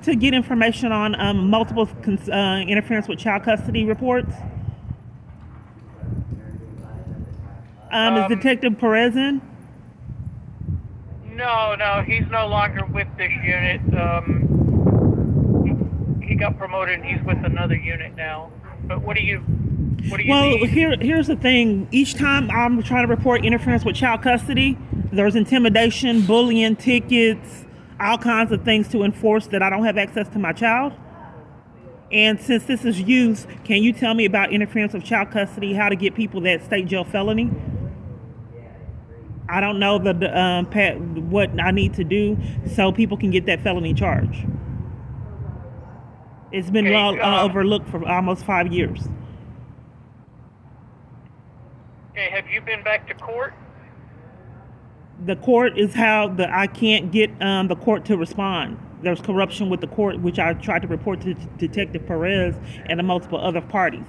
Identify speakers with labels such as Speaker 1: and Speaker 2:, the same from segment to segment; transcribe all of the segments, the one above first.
Speaker 1: to get information on multiple interference with child custody reports? Is Detective Perez in?
Speaker 2: No, he's no longer with this unit. He got promoted and he's with another unit now. But what do you
Speaker 1: Well,
Speaker 2: need?
Speaker 1: here's the thing. Each time I'm trying to report interference with child custody, there's intimidation, bullying, tickets, all kinds of things to enforce that I don't have access to my child. And since this is youth, can you tell me about interference with child custody, how to get people that state jail felony? I don't know what I need to do so people can get that felony charge. It's been overlooked for almost 5 years.
Speaker 2: Okay, have you been back to court?
Speaker 1: The court is how I can't get the court to respond. There's corruption with the court, which I tried to report to Detective Perez and the multiple other parties.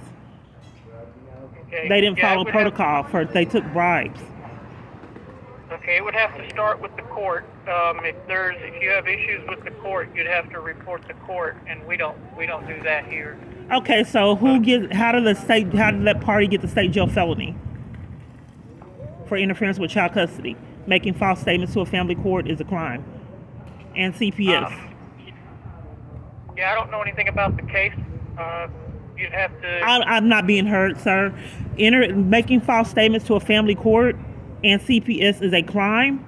Speaker 2: Okay.
Speaker 1: They didn't follow protocol they took bribes.
Speaker 2: Okay, it would have to start with the court. If you have issues with the court, you'd have to report the court, and we don't do that here.
Speaker 1: Okay, so how did that party get the state jail felony for interference with child custody? Making false statements to a family court is a crime, and CPS.
Speaker 2: Yeah, I don't know anything about the case. You'd have to.
Speaker 1: I'm not being heard, sir. Making false statements to a family court and CPS is a crime.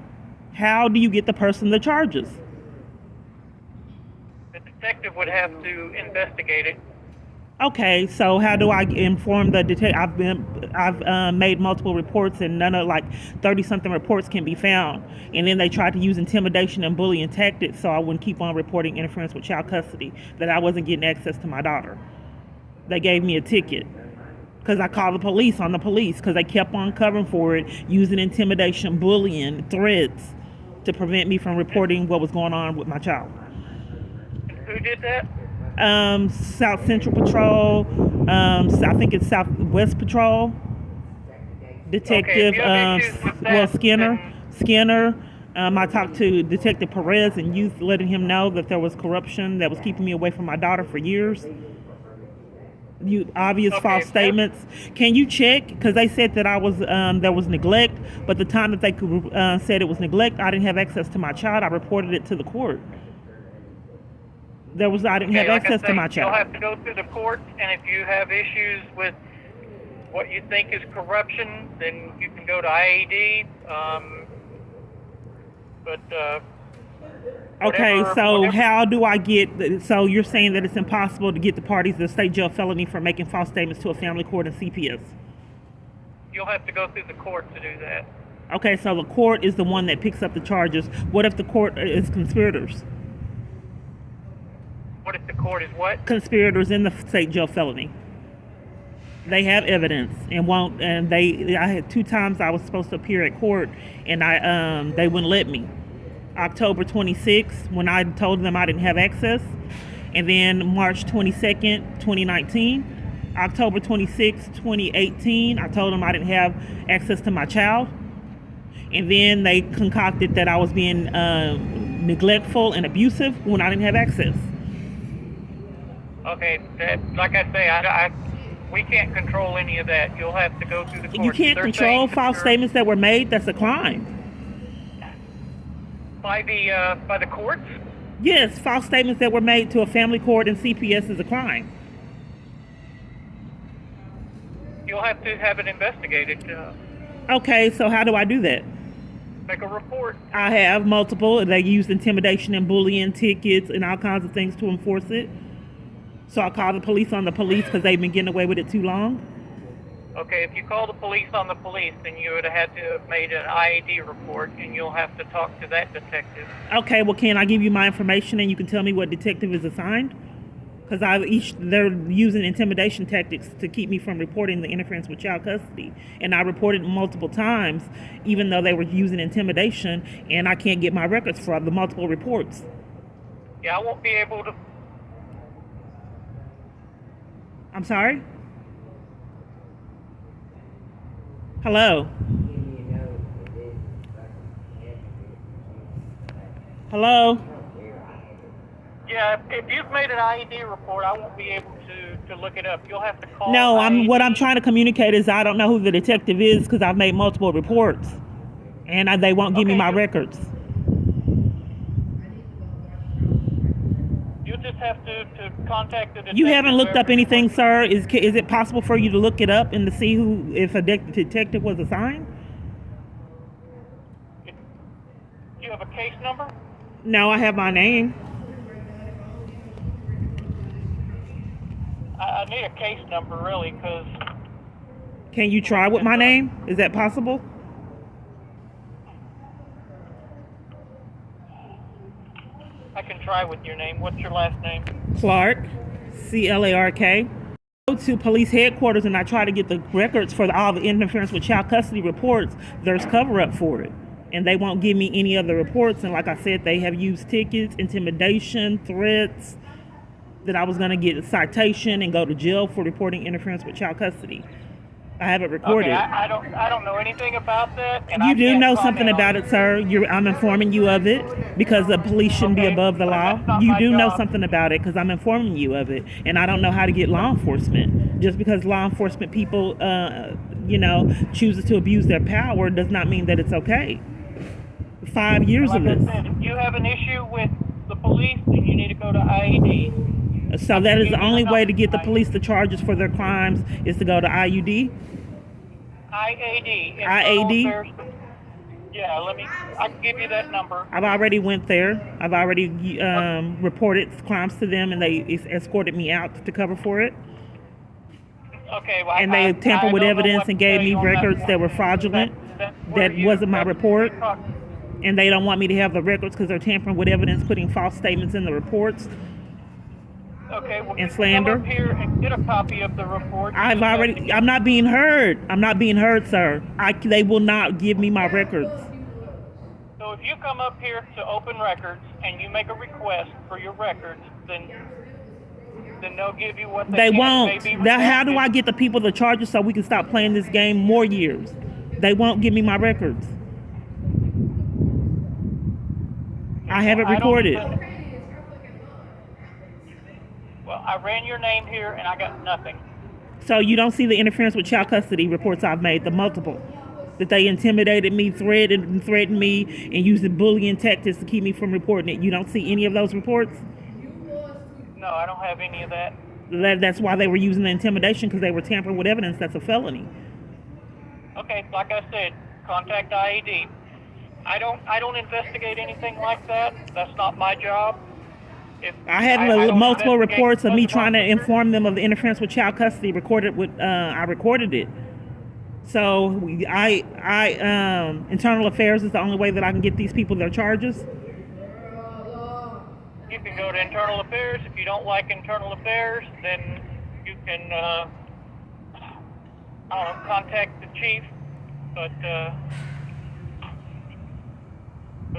Speaker 1: How do you get the person the charges?
Speaker 2: The detective would have to investigate it.
Speaker 1: Okay, so how do I inform the detective? I've made multiple reports and none of 30-something reports can be found. And then they tried to use intimidation and bullying tactics so I wouldn't keep on reporting interference with child custody, that I wasn't getting access to my daughter. They gave me a ticket because I called the police on the police because they kept on covering for it, using intimidation, bullying, threats to prevent me from reporting what was going on with my child.
Speaker 2: And who did that?
Speaker 1: South Central Patrol, I think it's Southwest Patrol. Detective, Skinner. I talked to Detective Perez and youth, letting him know that there was corruption that was keeping me away from my daughter for years. False statements. Can you check? Because they said that there was neglect, but the time that they said it was neglect, I didn't have access to my child. I reported it to the court. I didn't have access to my child.
Speaker 2: You'll have to go through the court, and if you have issues with what you think is corruption, then you can go to IAD.
Speaker 1: Okay, so how do I so you're saying that it's impossible to get the parties to state jail felony for making false statements to a family court and CPS?
Speaker 2: You'll have to go through the court to do that.
Speaker 1: Okay, so the court is the one that picks up the charges. What if the court is conspirators?
Speaker 2: What if the court is what?
Speaker 1: Conspirators in the state jail felony. They have evidence and won't. And I had 2 times I was supposed to appear at court, and they wouldn't let me. October 26th, when I told them I didn't have access, and then March 22nd, 2019, October 26th, 2018, I told them I didn't have access to my child, and then they concocted that I was being neglectful and abusive when I didn't have access.
Speaker 2: Okay, like I say, we can't control any of that. You'll have to go through the court.
Speaker 1: You can't control false statements that were made. That's a crime.
Speaker 2: By the courts?
Speaker 1: Yes, false statements that were made to a family court and CPS is a crime.
Speaker 2: You'll have to have it investigated.
Speaker 1: Okay, so how do I do that?
Speaker 2: Make a report.
Speaker 1: I have multiple. They used intimidation and bullying, tickets, and all kinds of things to enforce it. So I called the police on the police because they've been getting away with it too long.
Speaker 2: Okay, if you call the police on the police, then you would have had to have made an IAD report, and you'll have to talk to that detective.
Speaker 1: Okay, well, can I give you my information and you can tell me what detective is assigned? Because they're using intimidation tactics to keep me from reporting the interference with child custody. And I reported multiple times, even though they were using intimidation, and I can't get my records for the multiple reports.
Speaker 2: Yeah, I won't be able to.
Speaker 1: I'm sorry? Hello? Hello?
Speaker 2: Yeah, if you've made an IED report, I won't be able to look it up. You'll have to call.
Speaker 1: No,
Speaker 2: IED.
Speaker 1: what I'm trying to communicate is I don't know who the detective is because I've made multiple reports, and they won't give me my records.
Speaker 2: You just have to contact the detective.
Speaker 1: You haven't looked up anything, sir? Is it possible for you to look it up and to see if a detective was assigned?
Speaker 2: Do you have a case number?
Speaker 1: No, I have my name.
Speaker 2: I need a case number, really, because...
Speaker 1: Can you try with my name? Is that possible?
Speaker 2: I can try with your name. What's your last name?
Speaker 1: Clark, Clark. Go to police headquarters and I try to get the records for all the interference with child custody reports. There's cover-up for it. And they won't give me any other reports. And like I said, they have used tickets, intimidation, threats, that I was going to get a citation and go to jail for reporting interference with child custody. I have it recorded.
Speaker 2: Okay, I don't know anything about that. And
Speaker 1: you do know something about it, sir. I'm informing you of it because the police shouldn't be above the law. You do know something about it because I'm informing you of it. And I don't know how to get law enforcement. Just because law enforcement people, chooses to abuse their power does not mean that it's okay. 5 years of this.
Speaker 2: Said, if you have an issue with the police, then you need to go to IED.
Speaker 1: So that is the only way to get the police the charges for their crimes is to go to IUD?
Speaker 2: IAD.
Speaker 1: IAD?
Speaker 2: Yeah, I can give you that number.
Speaker 1: I've already went there. I've already reported crimes to them and they escorted me out to cover for it.
Speaker 2: Okay, well,
Speaker 1: and they tampered with evidence and gave me records that were fraudulent. That wasn't my report. And they don't want me to have the records because they're tampering with evidence, putting false statements in the reports.
Speaker 2: Okay, well,
Speaker 1: and slander.
Speaker 2: Come up here and get a copy of the report.
Speaker 1: I'm not being heard. I'm not being heard, sir. They will not give me my records.
Speaker 2: So if you come up here to open records and you make a request for your records, then they'll give you what
Speaker 1: they won't. Now, how do I get the people the charges so we can stop playing this game more years? They won't give me my records. I have it recorded.
Speaker 2: Well, I ran your name here and I got nothing.
Speaker 1: So you don't see the interference with child custody reports I've made, the multiple. That they intimidated me, threatened me, and used bullying tactics to keep me from reporting it. You don't see any of those reports?
Speaker 2: No, I don't have any of that.
Speaker 1: That's why they were using the intimidation, because they were tampering with evidence. That's a felony.
Speaker 2: Okay, like I said, contact IED. I don't investigate anything like that. That's not my job.
Speaker 1: I had multiple reports of me trying to inform them of the interference with child custody. I recorded it. So internal affairs is the only way that I can get these people their charges.
Speaker 2: You can go to internal affairs. If you don't like internal affairs, then you can contact the chief. But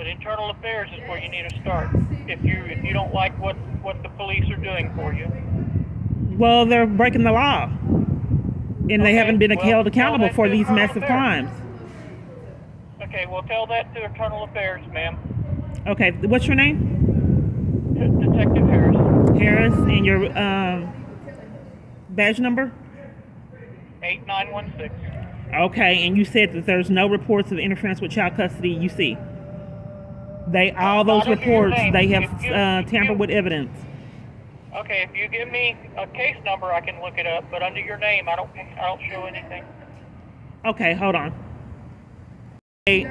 Speaker 2: internal affairs is where you need to start. If you don't like what the police are doing for you. Well,
Speaker 1: they're breaking the law, and they haven't been held accountable for these massive crimes.
Speaker 2: Okay, well, tell that to internal affairs, ma'am.
Speaker 1: Okay, what's your name?
Speaker 2: Detective Harris.
Speaker 1: Harris, and your badge number?
Speaker 2: 8916.
Speaker 1: Okay, and you said that there's no reports of interference with child custody you see. All those reports, they have tampered with evidence.
Speaker 2: Okay, if you give me a case number, I can look it up. But under your name, I don't show anything.
Speaker 1: Okay, hold on. Okay,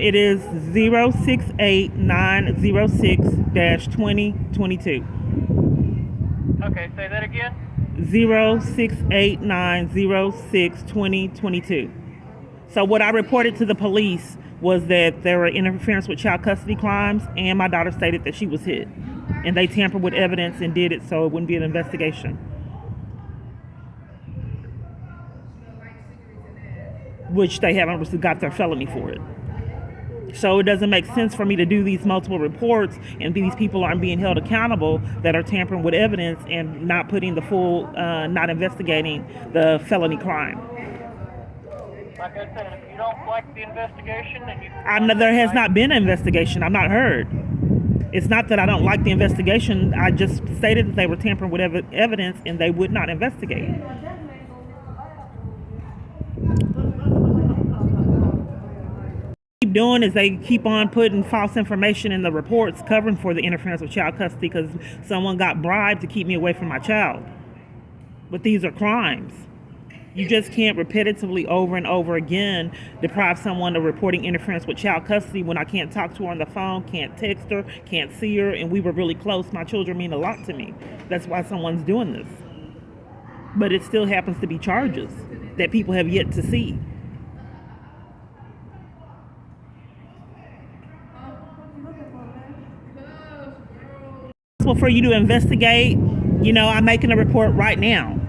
Speaker 1: it is 068906-2022.
Speaker 2: Okay, say that again.
Speaker 1: 068906-2022. So what I reported to the police was that there were interference with child custody crimes, and my daughter stated that she was hit. And they tampered with evidence and did it so it wouldn't be an investigation. Which they haven't got their felony for it. So it doesn't make sense for me to do these multiple reports and these people aren't being held accountable that are tampering with evidence and not putting the full, not investigating the felony crime.
Speaker 2: Like I said, if you don't like the investigation, then you...
Speaker 1: There has not been an investigation. I'm not heard. It's not that I don't like the investigation. I just stated that they were tampering with evidence and they would not investigate. Keep doing is they keep on putting false information in the reports covering for the interference with child custody because someone got bribed to keep me away from my child. But these are crimes. You just can't repetitively over and over again deprive someone of reporting interference with child custody when I can't talk to her on the phone, can't text her, can't see her, and we were really close. My children mean a lot to me. That's why someone's doing this. But it still happens to be charges that people have yet to see. Well, for you to investigate, I'm making a report right now.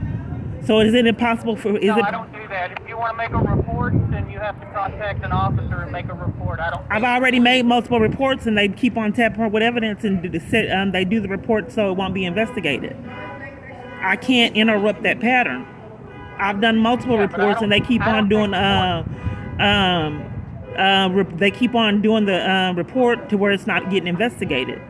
Speaker 1: So is it impossible for?
Speaker 2: No, I don't do that. If you want to make a report, then you have to contact an officer and make a report.
Speaker 1: I've already made multiple reports, and they keep on tampering with evidence, and they do the report so it won't be investigated. I can't interrupt that pattern. I've done multiple reports, and they keep on doing they keep on doing the report to where it's not getting investigated.